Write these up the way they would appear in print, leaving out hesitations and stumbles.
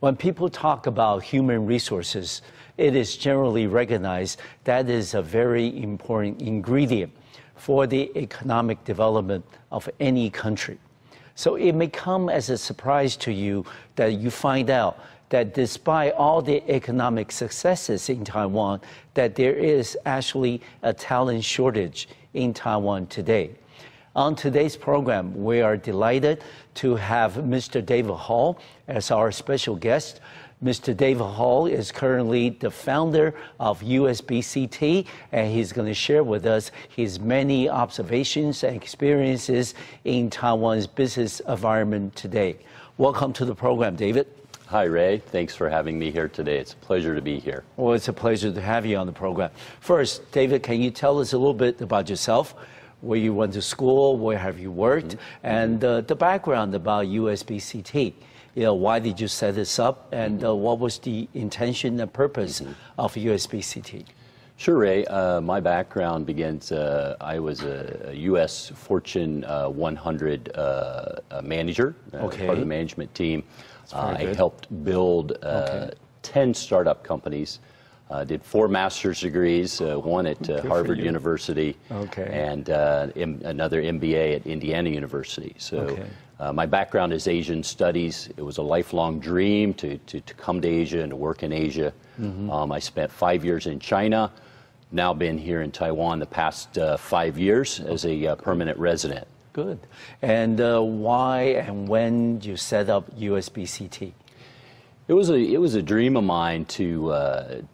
When people talk about human resources, it is generally recognized that is a very important ingredient for the economic development of any country. So it may come as a surprise to you that you find out that despite all the economic successes in Taiwan, that there is actually a talent shortage in Taiwan today. On today's program, we are delighted to have Mr. David Hall as our special guest. Mr. David Hall is currently the founder of USBCT, and he's going to share with us his many observations and experiences in Taiwan's business environment today. Welcome to the program, David. Hi, Ray. Thanks for having me here today. It's a pleasure to be here. Well, it's a pleasure to have you on the program. First, David, can you tell us a little bit about yourself? Where you went to school, where have you worked, and the background about USBCT. You know, why did you set this up, and what was the intention and purpose of USBCT? Sure, Ray. My background begins, I was a U.S. Fortune 100 manager, part of the management team. I helped build 10 startup companies. Did 4 master's degrees, one at Harvard University, and another MBA at Indiana University. So my background is Asian studies. It was a lifelong dream to come to Asia and to work in Asia. I spent 5 years in China, now been here in Taiwan the past 5 years as a permanent resident. Good. And why and when did you set up USBCT? It was a dream of mine to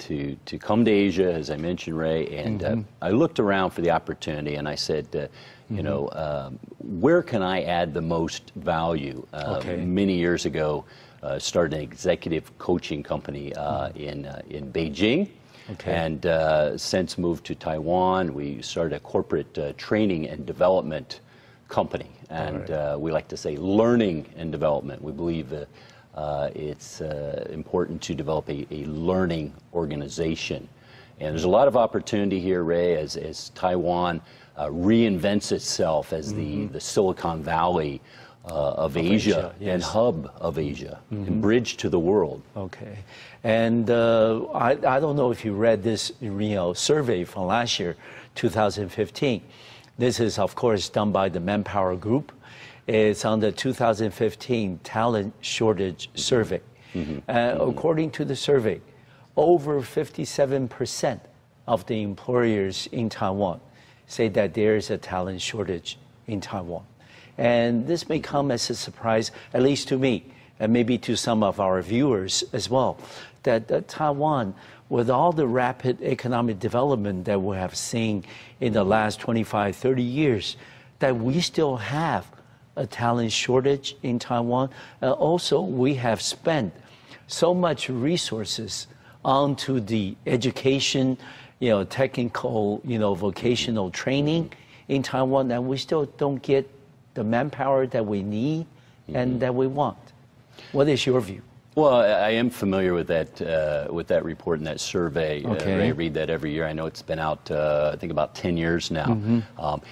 come to Asia, as I mentioned, Ray, and I looked around for the opportunity, and I said, you know, where can I add the most value? Many years ago, started an executive coaching company in Beijing, and since moved to Taiwan, we started a corporate training and development company, and we like to say learning and development. We believe it's important to develop a learning organization. And there's a lot of opportunity here, Ray, as Taiwan reinvents itself as the Silicon Valley of Asia, and hub of Asia, and bridge to the world. Okay. And I don't know if you read this survey from last year, 2015. This is, of course, done by the Manpower Group. It's on the 2015 Talent Shortage Survey. According to the survey, over 57% of the employers in Taiwan say that there is a talent shortage in Taiwan. And this may come as a surprise, at least to me, and maybe to some of our viewers as well, that Taiwan, with all the rapid economic development that we have seen in the last 25, 30 years, that we still have a talent shortage in Taiwan. Also, we have spent so much resources onto the education, technical, vocational training in Taiwan, and we still don't get the manpower that we need and that we want. What is your view? Well, I am familiar with that report and that survey. I read that every year. I know it's been out, I think, about 10 years now.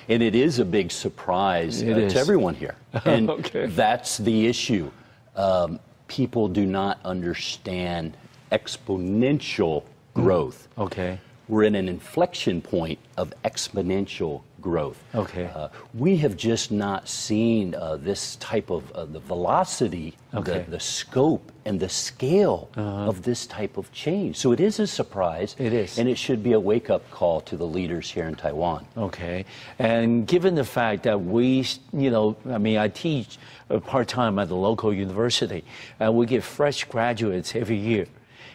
And it is a big surprise to everyone here. And that's the issue. People do not understand exponential growth. We're in an inflection point of exponential growth. We have just not seen this type of the velocity, the scope, and the scale of this type of change. So it is a surprise. It is. And it should be a wake-up call to the leaders here in Taiwan. And given the fact that we, I teach part-time at the local university, and we get fresh graduates every year.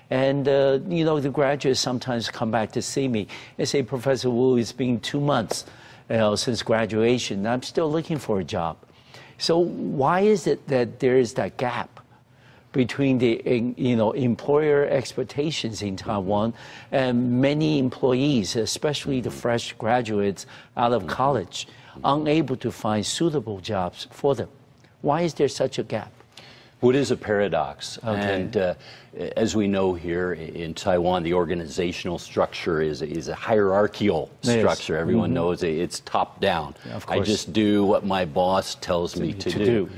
And, the graduates sometimes come back to see me and say, Professor Wu, it's been 2 months since graduation. I'm still looking for a job. So why is it that there is that gap between the, employer expectations in Taiwan and many employees, especially the fresh graduates out of college, unable to find suitable jobs for them? Why is there such a gap? Well, it is a paradox. And as we know here in Taiwan, the organizational structure is a hierarchical structure. Everyone knows it's top down. I just do what my boss tells me to do.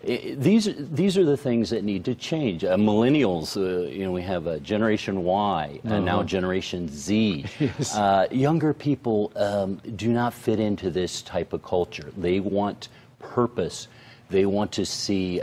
these are the things that need to change. Millennials, you know, we have Generation Y and now Generation Z. Yes. Younger people do not fit into this type of culture. They want purpose. They want to see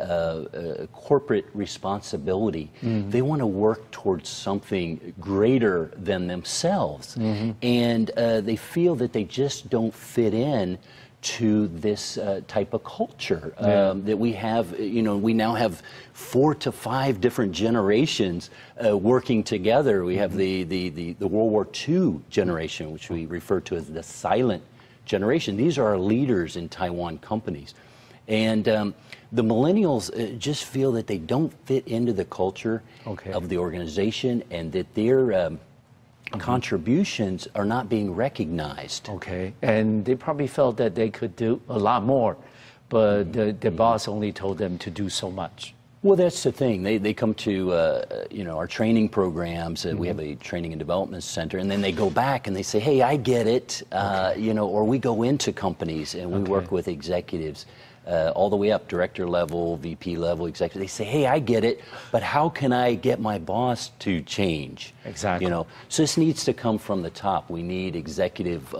corporate responsibility. They want to work towards something greater than themselves. And they feel that they just don't fit in to this type of culture that we have. You know, we now have 4 to 5 different generations working together. We have the World War II generation, which we refer to as the silent generation. These are our leaders in Taiwan companies. And the millennials just feel that they don't fit into the culture of the organization, and that their contributions are not being recognized. Okay, and they probably felt that they could do a lot more, but the boss only told them to do so much. Well, that's the thing. They come to you know, our training programs. We have a training and development center, and then they go back and they say, "Hey, I get it," you know. Or we go into companies and we work with executives. All the way up, director level, VP level, executive. They say, "Hey, I get it, but how can I get my boss to change?" Exactly. You know, so this needs to come from the top. We need executive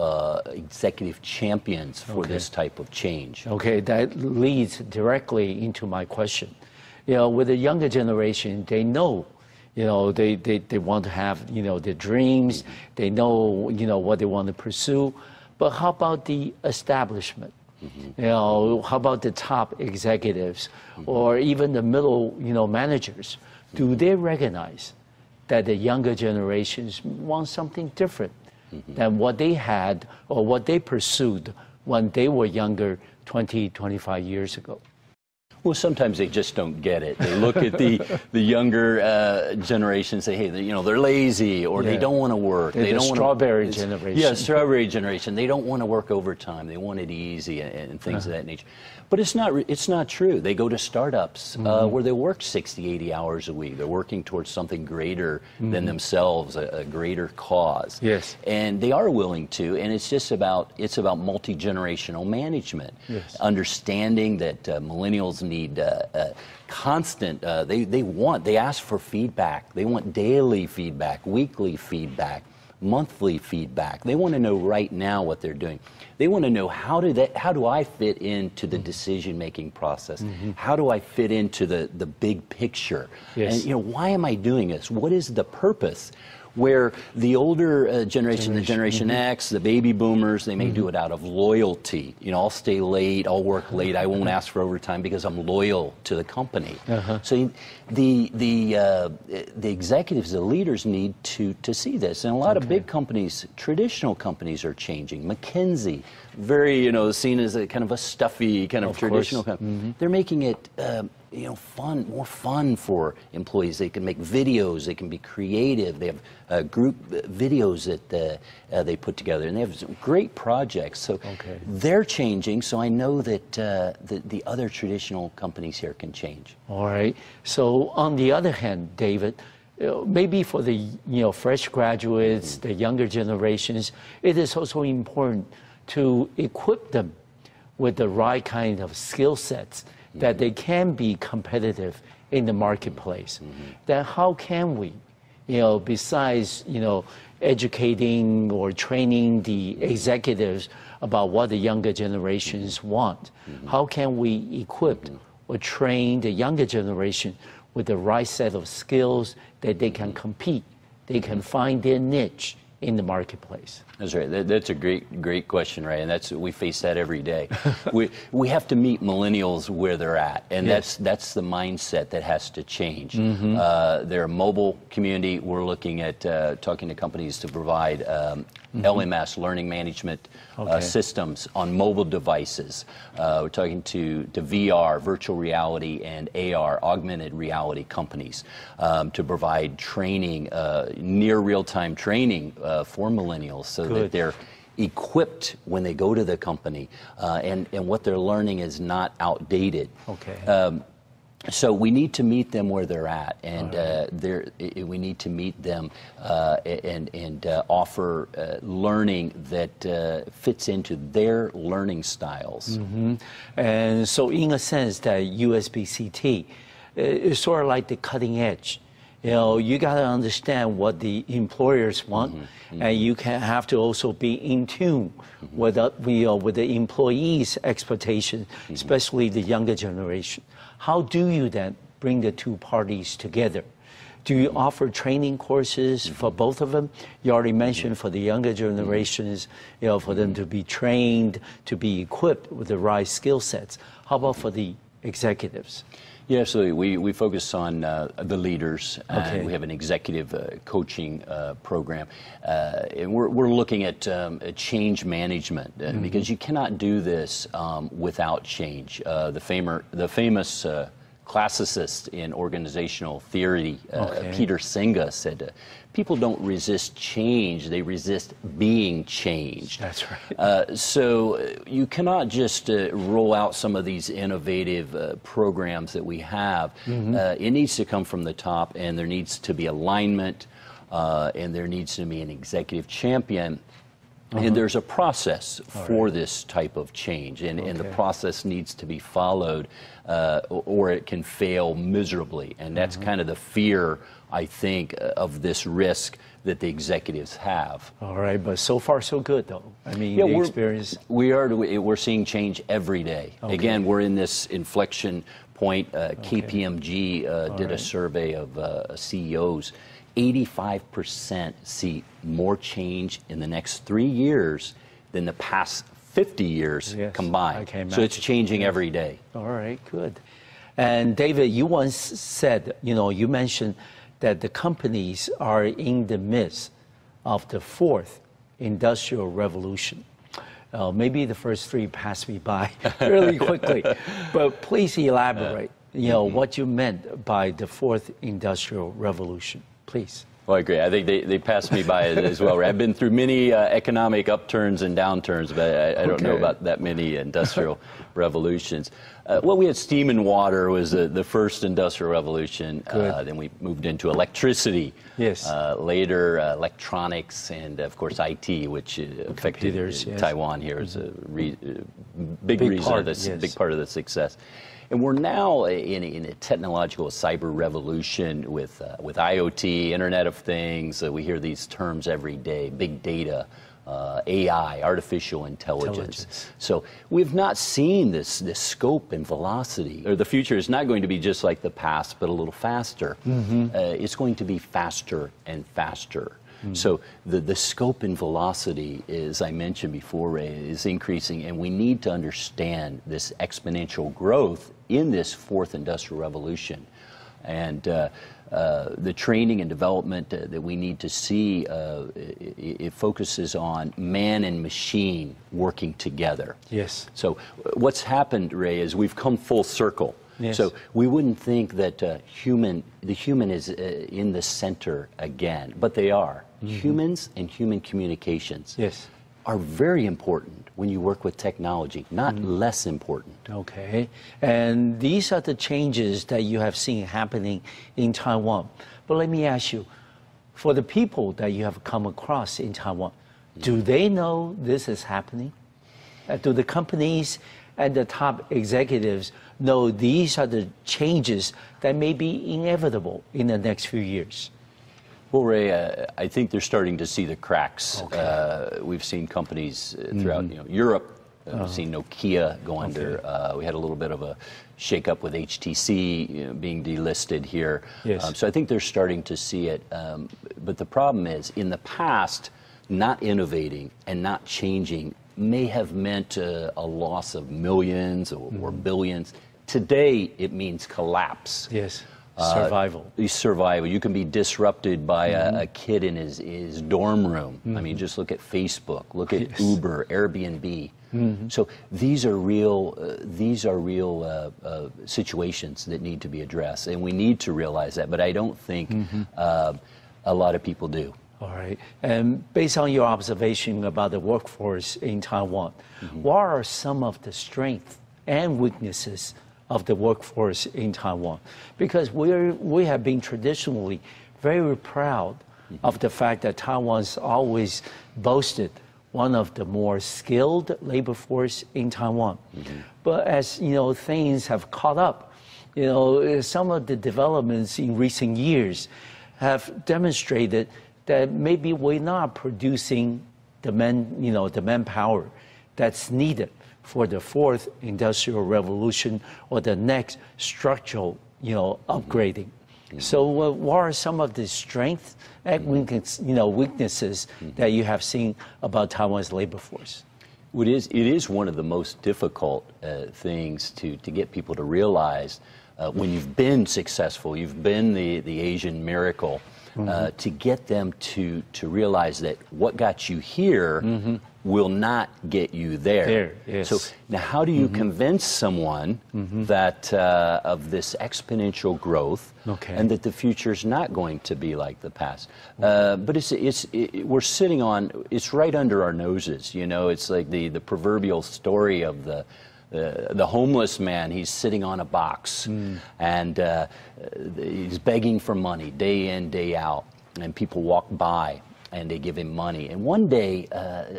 champions for this type of change. Okay, that leads directly into my question. You know, with the younger generation, they know, you know, they want to have, you know, their dreams. They know, you know, what they want to pursue. But how about the establishment? You know, how about the top executives or even the middle, you know, managers? Do they recognize that the younger generations want something different than what they had or what they pursued when they were younger 20, 25 years ago? Well, sometimes they just don't get it. They look at the younger generation and say, "Hey, you know, they're lazy, or they don't want to work." They don't strawberry generation. Yeah, strawberry generation. They don't want to work overtime. They want it easy and things of that nature. But it's not true. They go to startups where they work 60, 80 hours a week. They're working towards something greater than themselves, a greater cause. Yes. And they are willing to, and it's about multi-generational management. Yes. Understanding that millennials need constant, they ask for feedback. They want daily feedback, weekly feedback, monthly feedback. They want to know right now what they're doing. They want to know how do I fit into the decision-making process? How do I fit into the big picture? Yes. And, you know, why am I doing this? What is the purpose? Where the older generation, the Generation X, the baby boomers, they may do it out of loyalty. You know, I'll stay late, I'll work late, I won't ask for overtime because I'm loyal to the company. So the executives, the leaders need to see this. And a lot of big companies, traditional companies, are changing. McKinsey, very, you know, seen as a kind of a stuffy kind of traditional company. They're making it you know, more fun for employees. They can make videos, they can be creative. They have group videos that they put together, and they have some great projects. So they're changing, so I know that the other traditional companies here can change. All right. So on the other hand, David, maybe for the, you know, fresh graduates, the younger generations, it is also important to equip them with the right kind of skill sets that they can be competitive in the marketplace. Then how can we, you know, besides, you know, educating or training the executives about what the younger generations want, how can we equip or train the younger generation with the right set of skills that they can compete, they can find their niche in the marketplace? That's right. That's a great question, Ray, and we face that every day. we have to meet millennials where they're at, and that's the mindset that has to change. They're a mobile community. We're looking at talking to companies to provide LMS, learning management systems on mobile devices. We're talking to VR, virtual reality, and AR, augmented reality companies to provide training, near real-time training for millennials, so that they're equipped when they go to the company, and what they're learning is not outdated. So we need to meet them where they're at, and we need to meet them and offer learning that fits into their learning styles. Mm-hmm. And so in a sense that USBCT is sort of like the cutting edge. You know, you got to understand what the employers want, and you have to also be in tune with the employees' expectation, especially the younger generation. How do you then bring the two parties together? Do you offer training courses for both of them? You already mentioned for the younger generations, you know, for them to be trained, to be equipped with the right skill sets. How about for the executives? Yeah, absolutely. We focus on the leaders. Okay. We have an executive coaching program. And we're looking at change management because you cannot do this without change. The famous classicist in organizational theory, Peter Senge, said, people don't resist change, they resist being changed. That's right. So you cannot just roll out some of these innovative programs that we have. It needs to come from the top, and there needs to be alignment, and there needs to be an executive champion. And there's a process for this type of change, and the process needs to be followed, or it can fail miserably. And that's kind of the fear, I think, of this risk that the executives have. All right, but so far so good, though. I mean, the experience. We're seeing change every day. Again, we're in this inflection point. KPMG did a survey of CEOs. 85% see more change in the next 3 years than the past 50 years combined. So it's changing every day. All right, good. And David, you once said, you know, you mentioned that the companies are in the midst of the fourth industrial revolution. Maybe the first three passed me by really quickly, but please elaborate, you know, what you meant by the fourth industrial revolution. Please. Well, I agree. I think they passed me by as well. I've been through many economic upturns and downturns, but I don't know about that many industrial revolutions. Well, we had steam and water was the first industrial revolution. Then we moved into electricity. Yes. Later, electronics and, of course, IT, which affected Taiwan here as a big reason of this, big part of the success. And we're now in a technological cyber revolution with IoT, Internet of Things. We hear these terms every day, big data, AI, artificial intelligence. So we've not seen this scope and velocity. Or the future is not going to be just like the past, but a little faster. It's going to be faster and faster. So the scope and velocity, as I mentioned before, Ray, is increasing, and we need to understand this exponential growth in this fourth industrial revolution. And the training and development that we need to see, it focuses on man and machine working together. Yes. So what's happened, Ray, is we've come full circle. Yes. So we wouldn't think that the human is in the center again, but they are. Humans and human communications are very important when you work with technology, not less important. Okay. And these are the changes that you have seen happening in Taiwan. But let me ask you, for the people that you have come across in Taiwan, do they know this is happening? Do the companies and the top executives know these are the changes that may be inevitable in the next few years? Well, Ray, I think they're starting to see the cracks. We've seen companies throughout Europe. We've seen Nokia go under. We had a little bit of a shake-up with HTC being delisted here. So I think they're starting to see it. But the problem is, in the past, not innovating and not changing may have meant a loss of millions or billions. Today, it means collapse. Yes. Survival. Survival. You can be disrupted by a kid in his dorm room. I mean, just look at Facebook, look at Uber, Airbnb. So these are real situations that need to be addressed, and we need to realize that. But I don't think a lot of people do. All right. And based on your observation about the workforce in Taiwan, what are some of the strengths and weaknesses of the workforce in Taiwan, because we have been traditionally very proud of the fact that Taiwan's always boasted one of the more skilled labor force in Taiwan. But as things have caught up, some of the developments in recent years have demonstrated that maybe we're not producing the manpower that's needed for the fourth industrial revolution or the next structural, upgrading. So what are some of the strengths and weaknesses that you have seen about Taiwan's labor force? It is one of the most difficult things to get people to realize when you've been successful, you've been the Asian miracle, to get them to realize that what got you here will not get you there. Yes. So now how do you convince someone that of this exponential growth and that the future is not going to be like the past? But we're sitting on, it's right under our noses, it's like the proverbial story of the homeless man. He's sitting on a box and he's begging for money day in, day out, and people walk by and they give him money. And one day,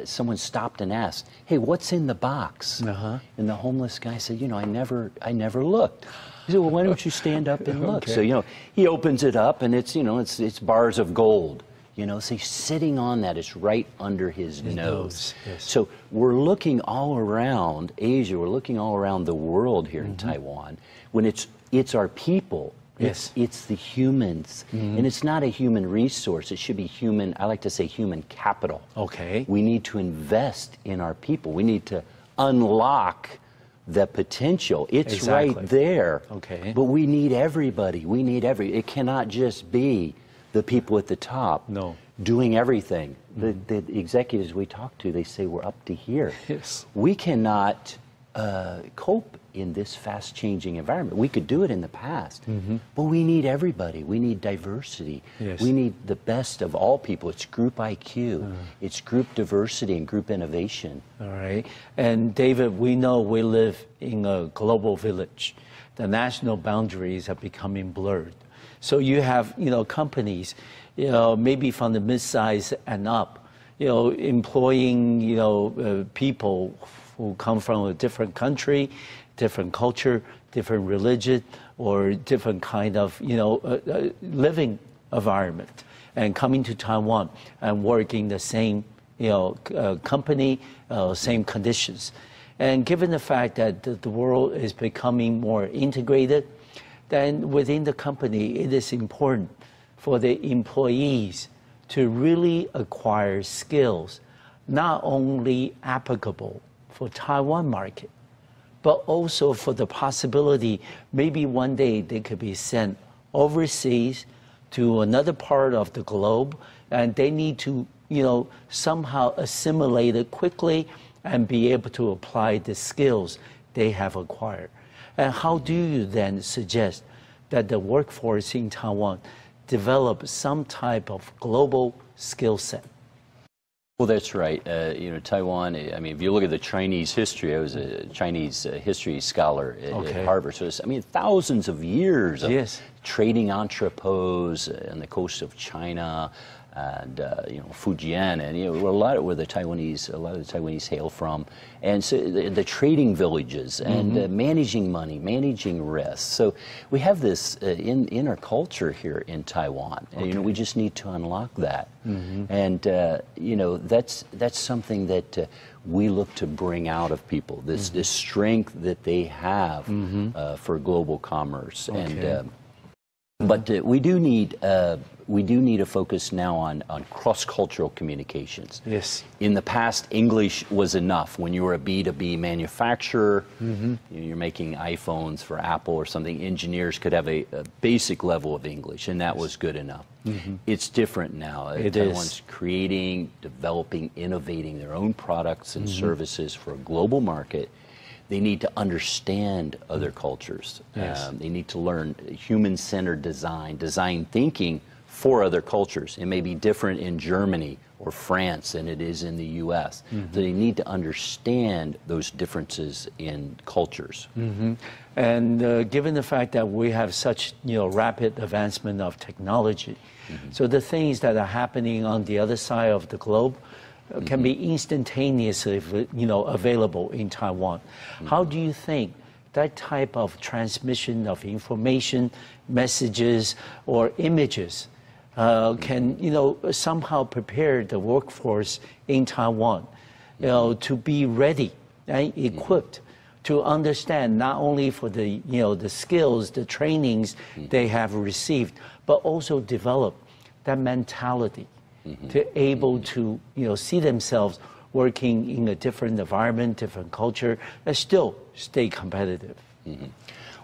someone stopped and asked, "Hey, what's in the box?" And the homeless guy said, "I never looked." He said, "Well, why don't you stand up and look?" So he opens it up, and it's bars of gold. So he's sitting on that. It's right under his nose. Yes. So we're looking all around Asia. We're looking all around the world here in Taiwan. When it's our people. Yes. It's the humans. And it's not a human resource. It should be human, I like to say human capital. Okay. We need to invest in our people. We need to unlock the potential. It's right there. Okay. But we need everybody. It cannot just be the people at the top doing everything. The executives we talk to, they say we're up to here. Yes. We cannot cope in this fast-changing environment. We could do it in the past, but we need everybody. We need diversity. Yes. We need the best of all people. It's group IQ. It's group diversity and group innovation. All right. And David, we know we live in a global village. The national boundaries are becoming blurred. So you have, companies, maybe from the mid-size and up, employing, people who come from a different country, different culture, different religion, or different kind of, living environment, and coming to Taiwan and working the same, company, same conditions. And given the fact that the world is becoming more integrated, then within the company, it is important for the employees to really acquire skills, not only applicable for Taiwan market, but also for the possibility maybe one day they could be sent overseas to another part of the globe, and they need to, somehow assimilate it quickly and be able to apply the skills they have acquired. And how do you then suggest that the workforce in Taiwan develop some type of global skill set? Well, that's right. Taiwan, if you look at the Chinese history, I was a Chinese history scholar at Harvard. So thousands of years of trading entrepôts on the coast of China, and Fujian, and a lot of the Taiwanese hail from, and so the trading villages and managing money, managing risks. So we have this in our culture here in Taiwan, and we just need to unlock that, and that's something that we look to bring out of people, this strength that they have for global commerce, and but we do need a focus now on cross-cultural communications. Yes. In the past, English was enough. When you were a B2B manufacturer, you're making iPhones for Apple or something, engineers could have a basic level of English, and that was good enough. It's different now. Taiwan's creating, developing, innovating their own products and services for a global market. They need to understand other cultures. They need to learn human-centered design thinking for other cultures. It may be different in Germany or France than it is in the U.S. So they need to understand those differences in cultures. And given the fact that we have such rapid advancement of technology, so the things that are happening on the other side of the globe can be instantaneously available in Taiwan. How do you think that type of transmission of information, messages, or images can somehow prepare the workforce in Taiwan to be ready and equipped to understand not only for the the skills, the trainings they have received, but also develop that mentality to able to see themselves working in a different environment, different culture, and still stay competitive.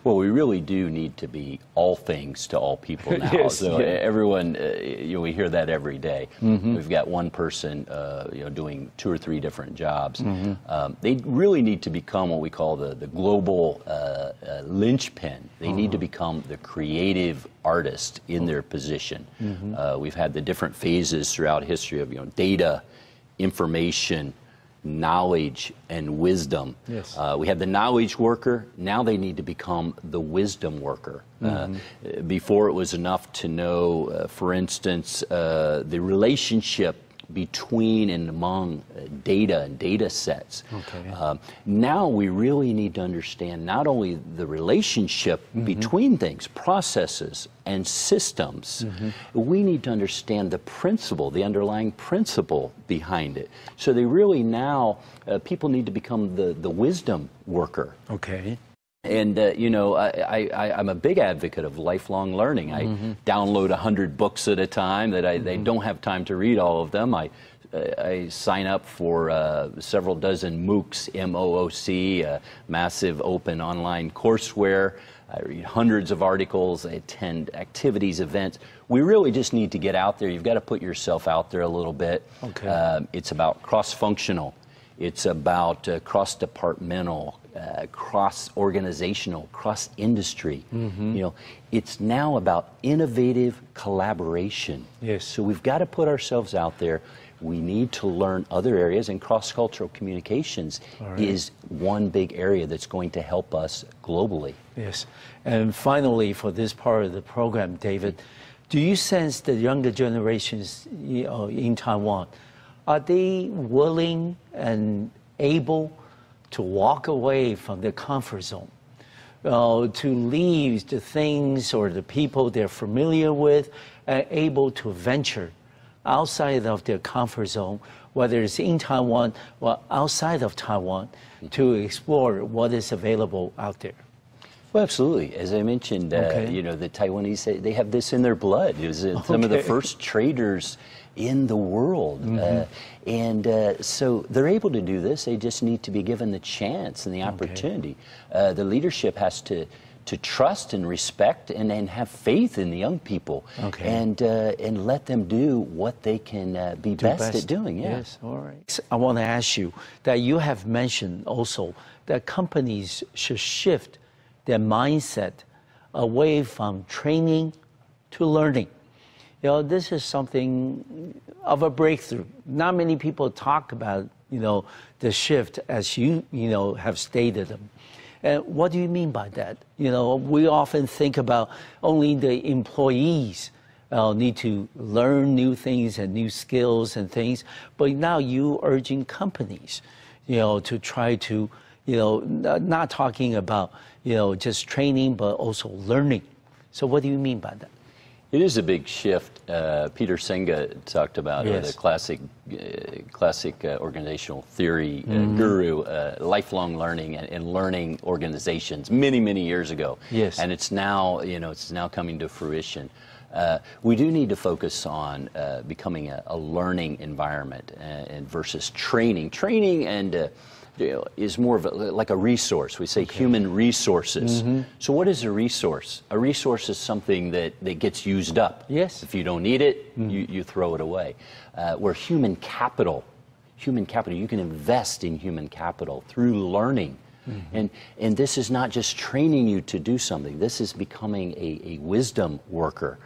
Well, we really do need to be all things to all people now. Yes, so yeah. everyone, we hear that every day. We've got one person, doing 2 or 3 different jobs. They really need to become what we call the global linchpin. They need to become the creative artist in their position. We've had the different phases throughout history of data, information, knowledge, and wisdom. Yes. We have the knowledge worker. Now they need to become the wisdom worker. Before it was enough to know, for instance, the relationship between and among data and data sets. Okay. Now we really need to understand not only the relationship between things, processes and systems, we need to understand the principle, the underlying principle behind it. So they really now, people need to become the wisdom worker. Okay. And, I'm a big advocate of lifelong learning. I download 100 books at a time that I don't have time to read all of them. I sign up for several dozen MOOCs, M-O-O-C, massive open online courseware. I read hundreds of articles. I attend activities, events. We really just need to get out there. You've got to put yourself out there a little bit. Okay. It's about cross-functional. It's about cross-departmental, cross-organizational, cross-industry. It's now about innovative collaboration. Yes. So we've got to put ourselves out there. We need to learn other areas, and cross-cultural communications is one big area that's going to help us globally. Yes. And finally, for this part of the program, David, do you sense the younger generations in Taiwan, are they willing and able to walk away from their comfort zone, to leave the things or the people they're familiar with, and able to venture outside of their comfort zone, whether it's in Taiwan or outside of Taiwan, to explore what is available out there? Well, absolutely. As I mentioned, the Taiwanese, they have this in their blood. It was some of the first traders in the world. So they're able to do this. They just need to be given the chance and the opportunity. The leadership has to trust and respect and have faith in the young people, and let them do what they can be best at doing. Yeah. Yes, all right. I want to ask you that you have mentioned also that companies should shift their mindset away from training to learning. This is something of a breakthrough. Not many people talk about, the shift as you have stated them. And what do you mean by that? We often think about only the employees need to learn new things and new skills and things, but now you urging companies, to try to, not talking about, just training, but also learning. So what do you mean by that? It is a big shift. Peter Senga talked about the classic organizational theory guru, lifelong learning and learning organizations many, many years ago. Yes. And it's now, it's now coming to fruition. We do need to focus on becoming a learning environment and versus training. Training and is more of like a resource. We say human resources. So what is a resource? A resource is something that gets used up. Yes. If you don't need it, you throw it away. Where human capital, you can invest in human capital through learning. And this is not just training you to do something. This is becoming a wisdom worker,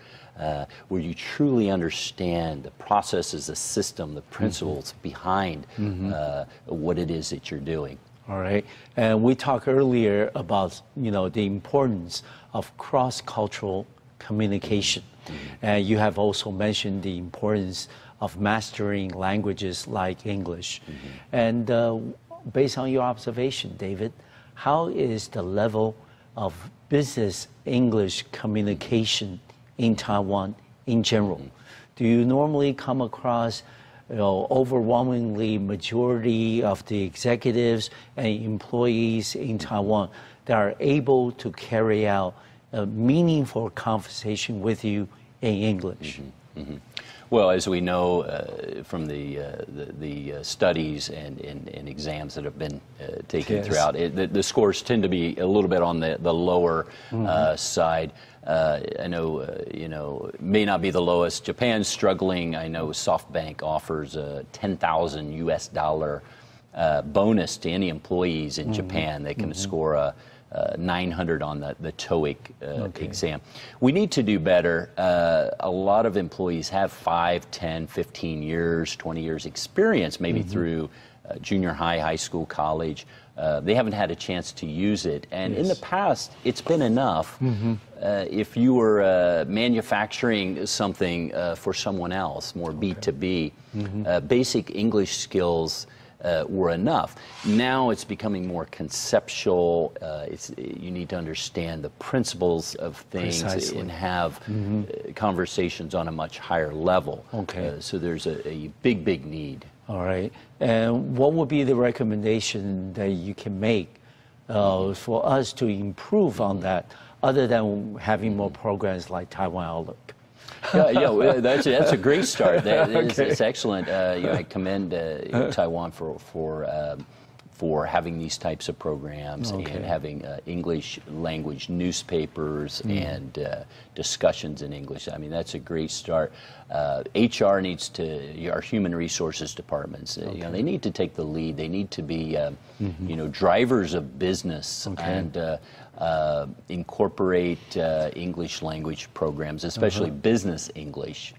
where you truly understand the processes, the system, the principles behind what it is that you're doing. All right. And we talked earlier about, the importance of cross-cultural communication. And you have also mentioned the importance of mastering languages like English. And based on your observation, David, how is the level of business English communication in Taiwan in general? Do you normally come across overwhelmingly majority of the executives and employees in Taiwan that are able to carry out a meaningful conversation with you in English? Well, as we know from the studies and exams that have been taken throughout, the scores tend to be a little bit on the lower side. I know, may not be the lowest. Japan's struggling. I know SoftBank offers a $10,000 bonus to any employees in Japan. They can score a 900 on the TOEIC exam. We need to do better. A lot of employees have 5, 10, 15 years, 20 years experience, maybe through junior high, high school, college. They haven't had a chance to use it. And in the past, it's been enough. If you were manufacturing something for someone else, more B2B, basic English skills were enough. Now it's becoming more conceptual. You need to understand the principles of things and have conversations on a much higher level. So there's a big need. All right. And what would be the recommendation that you can make for us to improve on that, other than having more programs like Taiwan Outlook? That's a great start. It's excellent. I commend Taiwan for having these types of programs and having English language newspapers and discussions in English. I mean, that's a great start. HR needs to, our human resources departments, they need to take the lead. They need to be, drivers of business and incorporate English language programs, especially business English.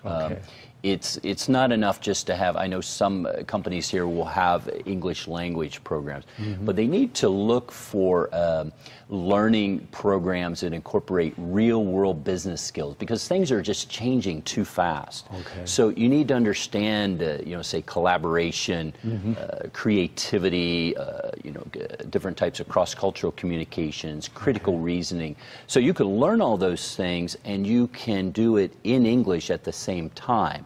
It's not enough just to have, I know some companies here will have English language programs, but they need to look for learning programs that incorporate real world business skills, because things are just changing too fast. So you need to understand, say collaboration, creativity, different types of cross-cultural communications, critical reasoning. So you can learn all those things and you can do it in English at the same time.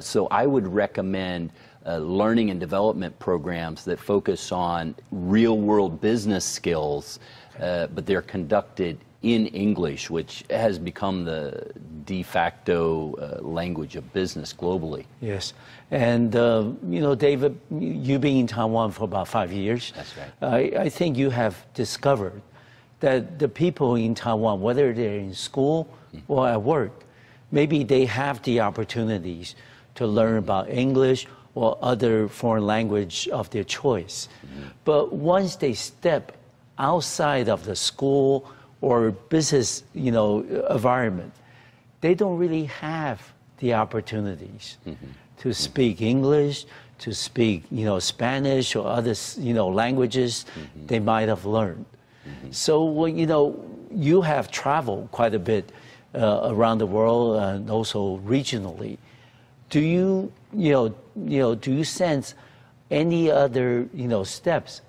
So I would recommend learning and development programs that focus on real-world business skills, but they're conducted in English, which has become the de facto language of business globally. Yes. And, David, you've been in Taiwan for about 5 years. That's right. I think you have discovered that the people in Taiwan, whether they're in school or at work, maybe they have the opportunities to learn about English or other foreign language of their choice. But once they step outside of the school or business, environment, they don't really have the opportunities to speak English, to speak, Spanish or other, languages they might have learned. So, you have traveled quite a bit around the world and also regionally. Do you, do you sense any other, steps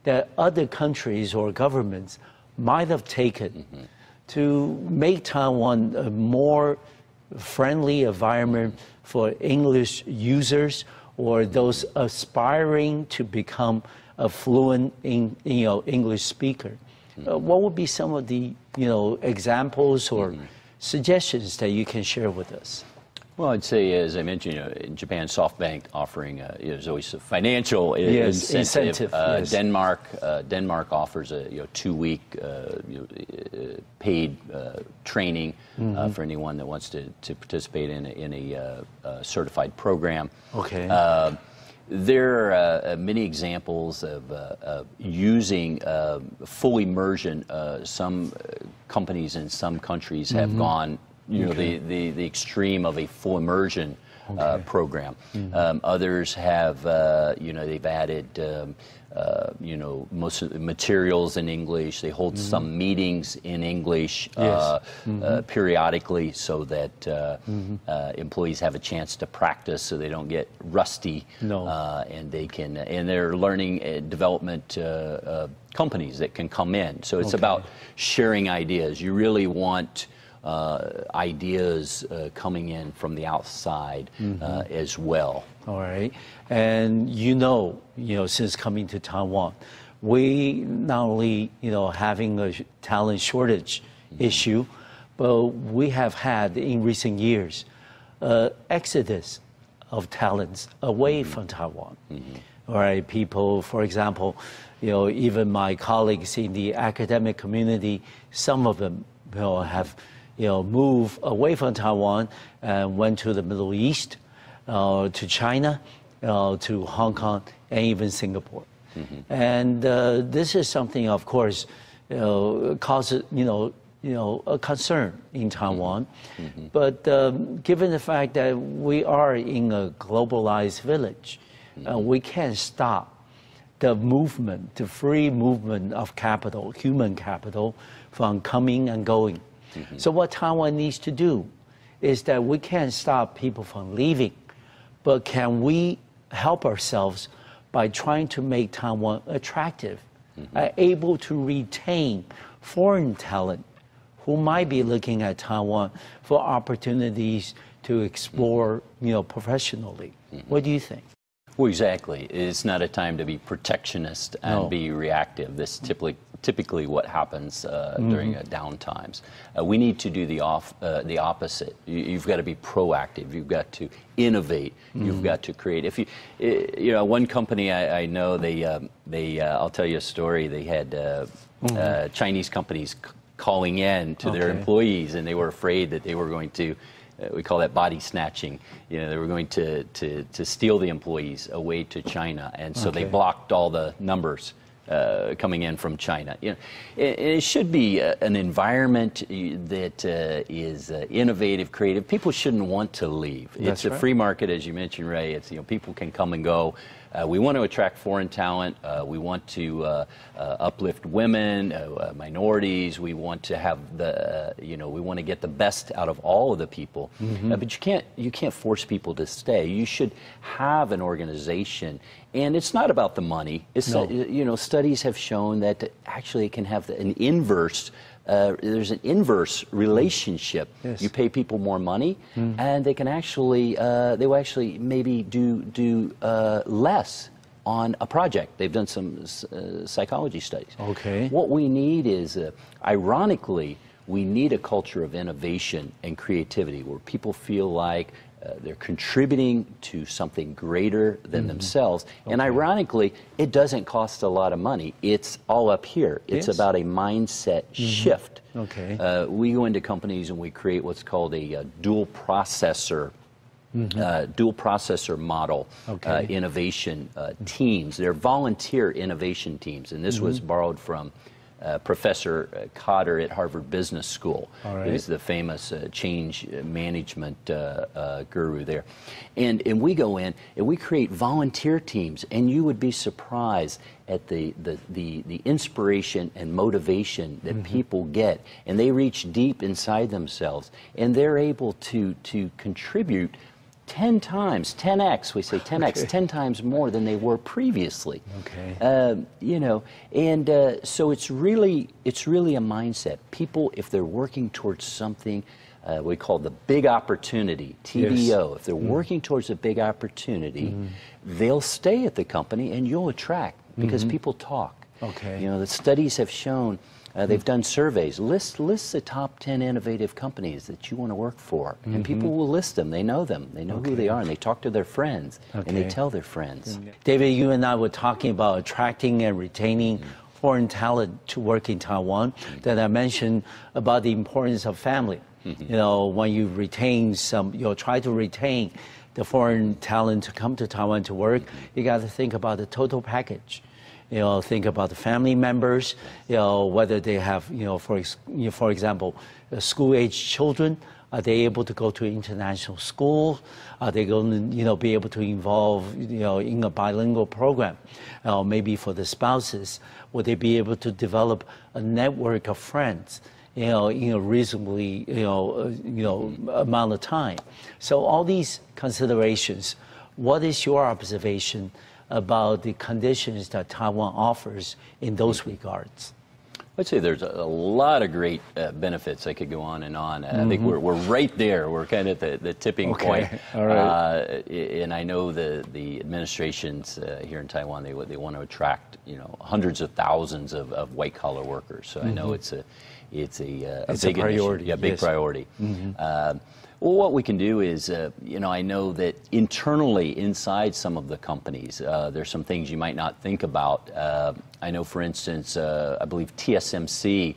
that other countries or governments might have taken to make Taiwan a more friendly environment for English users or those aspiring to become a fluent English speaker? What would be some of the examples or suggestions that you can share with us? Well, I'd say, as I mentioned, in Japan, SoftBank offering there's always a financial incentive. Denmark offers a 2-week paid training for anyone that wants to participate in a certified program. There are many examples of using full immersion. Some companies in some countries have gone, you know, the extreme of a full immersion program. Others have, you know, they've added, you know, most of the materials in English. They hold some meetings in English periodically, so that employees have a chance to practice, so they don't get rusty. And they can, and they're learning development companies that can come in. So it's about sharing ideas. You really want ideas coming in from the outside as well. All right, and you know, since coming to Taiwan, we not only having a talent shortage issue, but we have had in recent years exodus of talents away from Taiwan. All right, people, for example, even my colleagues in the academic community, some of them have moved away from Taiwan and went to the Middle East, to China, to Hong Kong, and even Singapore. And this is something, of course, causes a concern in Taiwan. But given the fact that we are in a globalized village, we can't stop the movement, the free movement of capital, human capital, from coming and going. So what Taiwan needs to do is that we can't stop people from leaving, but can we help ourselves by trying to make Taiwan attractive, able to retain foreign talent who might be looking at Taiwan for opportunities to explore, professionally. What do you think? Well, exactly. It's not a time to be protectionist and be reactive. This is typically what happens during down times. We need to do the opposite. You've got to be proactive. You've got to innovate. You've got to create. If you, one company I know, they I'll tell you a story. They had Chinese companies calling in to their employees, and they were afraid that they were going to. We call that body snatching. They were going to steal the employees away to China, and so they blocked all the numbers coming in from China. It should be an environment that is innovative, creative. People shouldn't want to leave. It's a free market, as you mentioned, Ray. It's people can come and go. We want to attract foreign talent. We want to uplift women, minorities. We want to have the, we want to get the best out of all of the people. But you can't force people to stay. You should have an organization, and it's not about the money. It's studies have shown that actually it can have an inverse. There's an inverse relationship. You pay people more money, and they can actually, they will actually maybe do less on a project. They've done some psychology studies. What we need is, ironically, we need a culture of innovation and creativity where people feel like they're contributing to something greater than themselves. And ironically, it doesn't cost a lot of money. It's all up here. It's about a mindset shift. We go into companies and we create what's called a dual processor model innovation teams. They're volunteer innovation teams, and this was borrowed from Professor Cotter at Harvard Business School. He's the famous change management guru there. And we go in and we create volunteer teams, and you would be surprised at the inspiration and motivation that people get. And they reach deep inside themselves, and they're able to contribute 10 times, 10x, we say 10x, 10 times more than they were previously. So it's really a mindset. People, if they're working towards something, we call the big opportunity, TBO. If they're working towards a big opportunity, they'll stay at the company, and you'll attract, because people talk. The studies have shown. They've done surveys. List the top 10 innovative companies that you want to work for, and people will list them. They know them. They know who they are, and they talk to their friends, and they tell their friends. David, you and I were talking about attracting and retaining foreign talent to work in Taiwan. That I mentioned about the importance of family. When you retain you'll try to retain the foreign talent to come to Taiwan to work, you got to think about the total package. You know, think about the family members, you know, whether they have, you know, for example, school-age children. Are they able to go to international school? Are they going to, you know, be able to involve, you know, in a bilingual program? Maybe for the spouses, would they be able to develop a network of friends, you know, in a reasonably, you know, amount of time? So all these considerations, what is your observation about the conditions that Taiwan offers in those regards? I'd say there's a lot of great benefits. I could go on and on. I think we're right there. We're kind of at the tipping point. All right. And I know the administrations here in Taiwan, they want to attract, you know, hundreds of thousands of white collar workers. So I know it's a big priority. Yeah, big priority. Well, what we can do is, you know, I know that internally inside some of the companies, there's some things you might not think about. I know, for instance, I believe TSMC,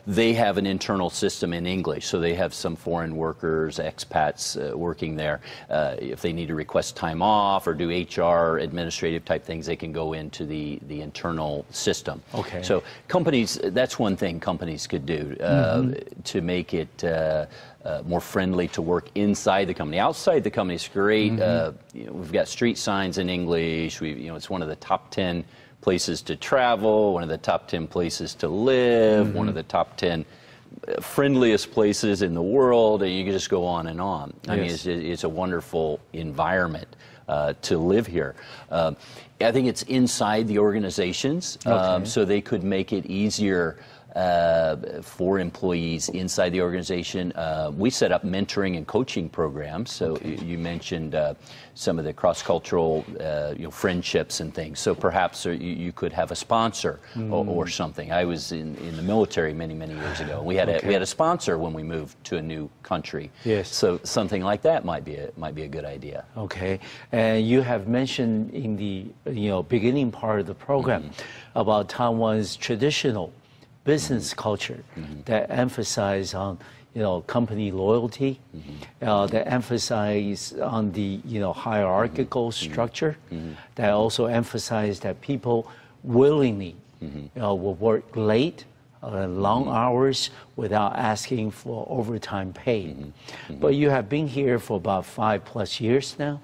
they have an internal system in English, so they have some foreign workers, expats working there. If they need to request time off or do HR administrative type things, they can go into the internal system. Okay. So companies, that's one thing companies could do to make it more friendly to work inside the company. Outside the company is great. You know, we've got street signs in English. You know, it's one of the top 10 places to travel, one of the top 10 places to live, one of the top 10 friendliest places in the world, and you can just go on and on. I mean, it's a wonderful environment to live here. I think it's inside the organizations, so they could make it easier for employees inside the organization. We set up mentoring and coaching programs. So you mentioned some of the cross-cultural you know, friendships and things. So perhaps you could have a sponsor or something. I was in the military many years ago. We had a sponsor when we moved to a new country. Yes. So something like that might be a good idea. Okay. And you have mentioned in the beginning part of the program about Taiwan's traditional business culture that emphasize on company loyalty, that emphasize on the hierarchical structure, that also emphasize that people willingly will work late, long hours without asking for overtime pay. But you have been here for about 5+ years now.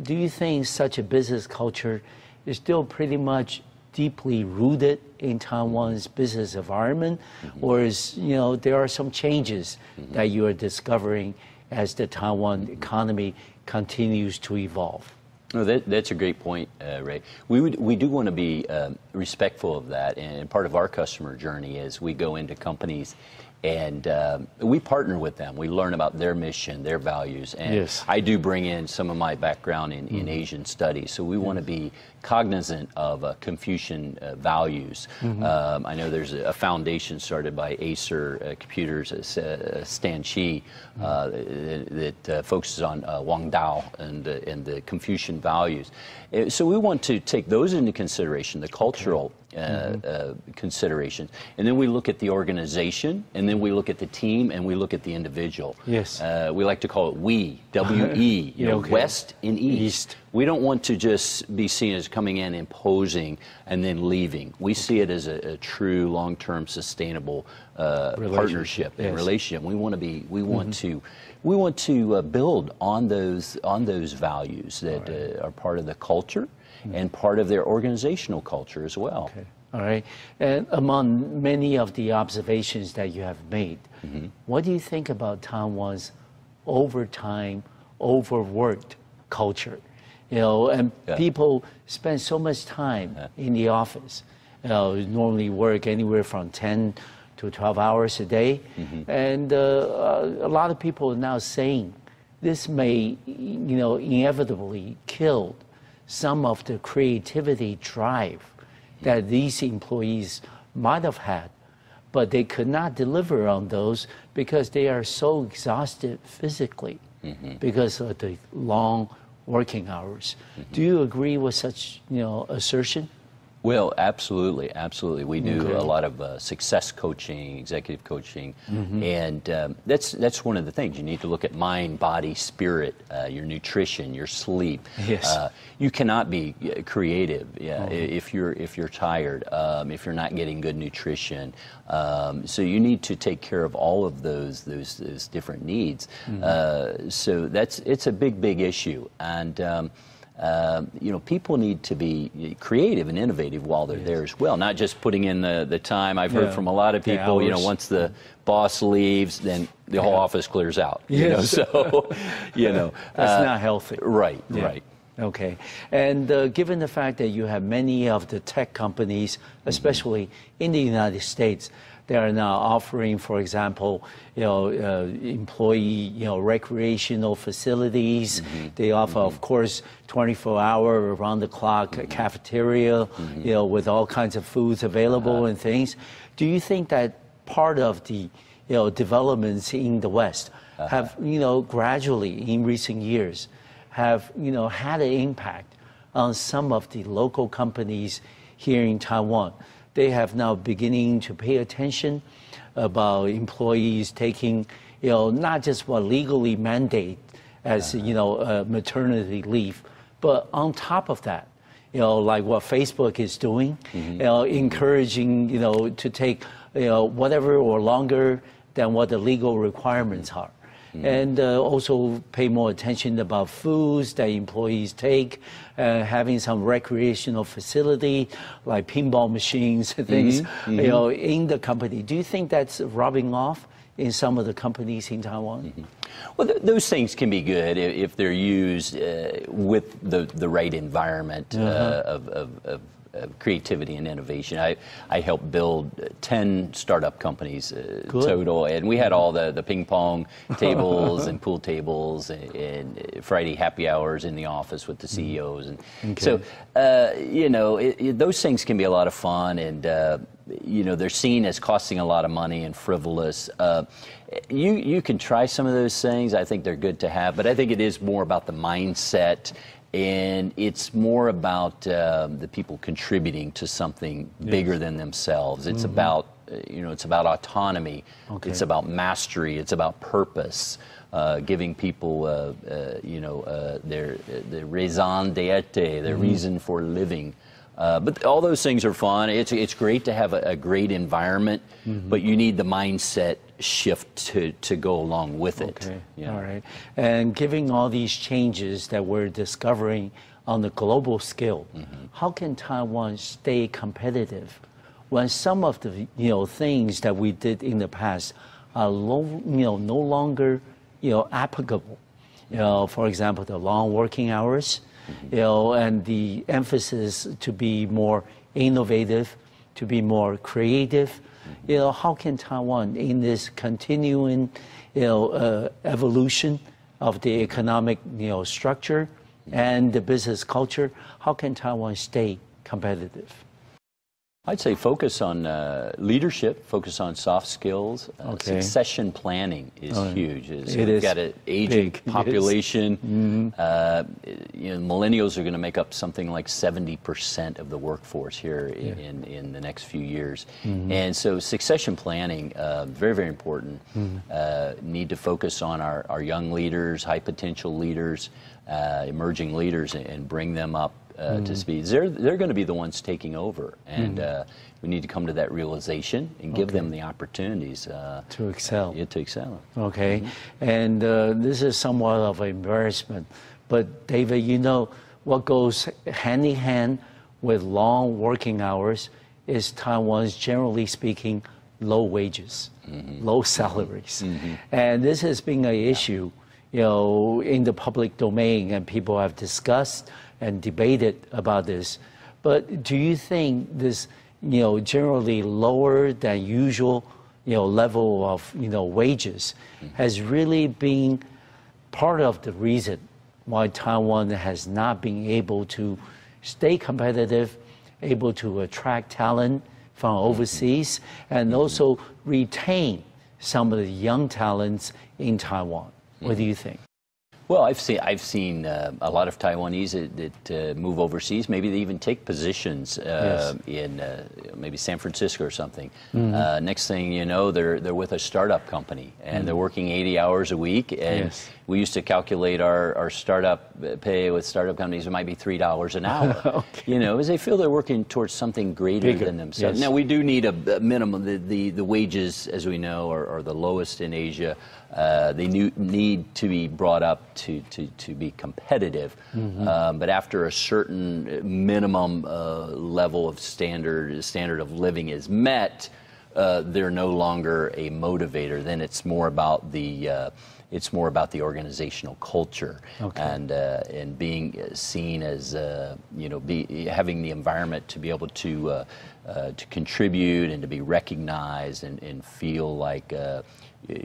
Do you think such a business culture is still pretty much deeply rooted in Taiwan's business environment, or is there are some changes that you are discovering as the Taiwan economy continues to evolve? No, that's a great point, Ray. We do want to be respectful of that, and part of our customer journey is we go into companies and we partner with them. We learn about their mission, their values, and I do bring in some of my background in Asian studies, so we want to be cognizant of Confucian values. I know there's a foundation started by Acer Computers, Stan Chi, that focuses on Wang Dao and the Confucian values. So we want to take those into consideration, the cultural considerations, and then we look at the organization, and then we look at the team, and we look at the individual. Yes. We like to call it we, W-E, West and East. We don't want to just be seen as coming in, imposing, and then leaving. We see it as a true, long-term, sustainable partnership and relationship. We want to be. We want to build on those values that are part of the culture and part of their organizational culture as well. Okay. All right. And among many of the observations that you have made, what do you think about Taiwan's overtime, overworked culture? And people spend so much time in the office. Normally work anywhere from 10 to 12 hours a day. And a lot of people are now saying this may, inevitably kill some of the creativity drive that these employees might have had, but they could not deliver on those because they are so exhausted physically because of the long working hours. Do you agree with such, assertion? Well, absolutely, absolutely. We do a lot of success coaching, executive coaching, and that's one of the things. You need to look at mind, body, spirit, your nutrition, your sleep. Yes. You cannot be creative if you're tired, if you're not getting good nutrition. So you need to take care of all of those different needs. So it's a big issue, and you know, people need to be creative and innovative while they're there as well, not just putting in the time. I've heard from a lot of people, you know, once the boss leaves, then the whole office clears out. You know, so, you know. That's not healthy. Right, right. Okay. And given the fact that you have many of the tech companies, especially in the United States, they are now offering, for example, you know, employee, you know, recreational facilities. They offer, of course, 24-hour, around-the-clock cafeteria, you know, with all kinds of foods available and things. Do you think that part of the, you know, developments in the West have, you know, gradually in recent years have, you know, had an impact on some of the local companies here in Taiwan? They have now beginning to pay attention about employees taking, you know, not just what legally mandate as, you know, maternity leave, but on top of that, you know, like what Facebook is doing, you know, encouraging, you know, to take, you know, whatever or longer than what the legal requirements are. And also pay more attention about foods that employees take, having some recreational facility like pinball machines and things, you know, in the company. Do you think that's rubbing off in some of the companies in Taiwan? Well, those things can be good if they're used with the right environment of creativity and innovation. I helped build 10 startup companies total, and we had all the ping pong tables and pool tables and Friday happy hours in the office with the CEOs. And so, you know, those things can be a lot of fun, and you know, they're seen as costing a lot of money and frivolous. You can try some of those things. I think they're good to have, but I think it is more about the mindset. And it's more about the people contributing to something bigger than themselves. It's about, you know, it's about autonomy. It's about mastery. It's about purpose. Giving people, you know, their raison d'être, their reason for living. But all those things are fun. It's great to have a great environment, but you need the mindset shift to go along with it. Okay. All right. And given all these changes that we're discovering on the global scale, how can Taiwan stay competitive when some of the, you know, things that we did in the past are you know, no longer, you know, applicable? You know, for example, the long working hours, you know, and the emphasis to be more innovative, to be more creative. You know, how can Taiwan, in this continuing, you know, evolution of the economic, you know, structure and the business culture, how can Taiwan stay competitive? I'd say focus on leadership, focus on soft skills. Succession planning is huge. We've got an aging population. You know, millennials are going to make up something like 70% of the workforce here in the next few years. And so succession planning, very, very important. Need to focus on our young leaders, high potential leaders, emerging leaders, and bring them up to speed. They're going to be the ones taking over, and we need to come to that realization and give them the opportunities to excel. Yeah, to excel. Okay, and this is somewhat of an embarrassment, but David, you know what goes hand in hand with long working hours is Taiwan's, generally speaking, low wages, low salaries, and this has been an issue, you know, in the public domain, and people have discussed and debated about this. But do you think this, you know, generally lower than usual, you know, level of, you know, wages has really been part of the reason why Taiwan has not been able to stay competitive, able to attract talent from overseas, and also retain some of the young talents in Taiwan? What do you think? Well, I've seen a lot of Taiwanese that move overseas. Maybe they even take positions in maybe San Francisco or something. Next thing you know, they're with a startup company and they're working 80 hours a week. And we used to calculate our startup pay with startup companies. It might be $3 an hour. Okay. You know, as they feel they're working towards something greater than themselves. Now we do need a minimum. The wages, as we know, are the lowest in Asia. They need to be brought up to be competitive, but after a certain minimum level of standard of living is met, they're no longer a motivator. Then it's more about the organizational culture and being seen as having the environment to be able to contribute and to be recognized and feel like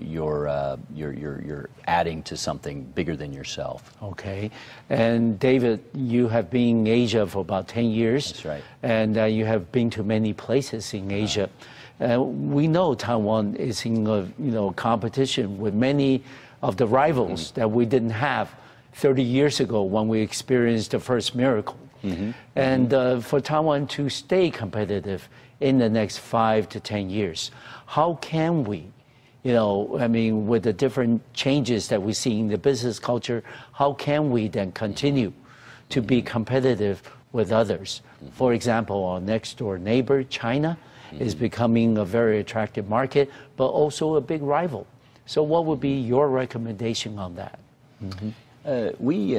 you're adding to something bigger than yourself. Okay. And David, you have been in Asia for about 10 years. That's right. And you have been to many places in Asia. We know Taiwan is in competition with many of the rivals that we didn't have 30 years ago when we experienced the first miracle. And for Taiwan to stay competitive in the next 5 to 10 years, how can we, with the different changes that we see in the business culture, how can we then continue to be competitive with others? For example, our next door neighbor, China, is becoming a very attractive market, but also a big rival. So what would be your recommendation on that? We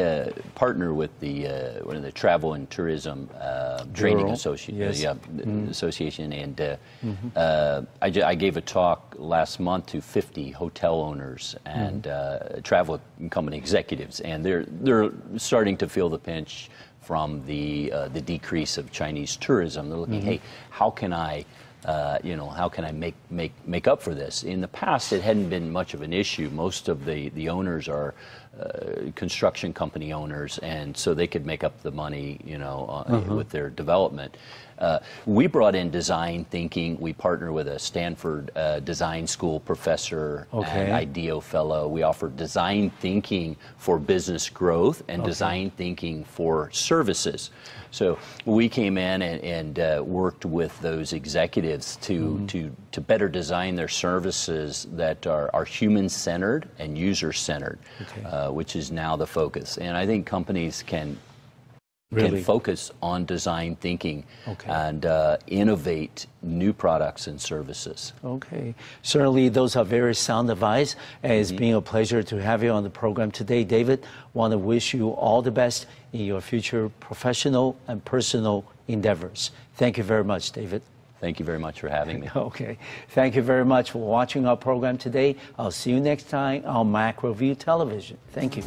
partner with one of the Travel and Tourism Training Association, and I gave a talk last month to 50 hotel owners and travel company executives, and they're starting to feel the pinch from the decrease of Chinese tourism. They're looking, hey, how can I make up for this? In the past, it hadn't been much of an issue. Most of the owners are construction company owners, and so they could make up the money, with their development. We brought in design thinking. We partner with a Stanford design school professor and IDEO fellow. We offer design thinking for business growth and design thinking for services. So we came in and worked with those executives to better design their services that are human-centered and user-centered, which is now the focus. And I think companies can focus on design thinking and innovate new products and services. Okay. Certainly, those are very sound advice, and it's been a pleasure to have you on the program today, David. Want to wish you all the best in your future professional and personal endeavors. Thank you very much, David. Thank you very much for having me. Okay. Thank you very much for watching our program today. I'll see you next time on MacroView Television. Thank you.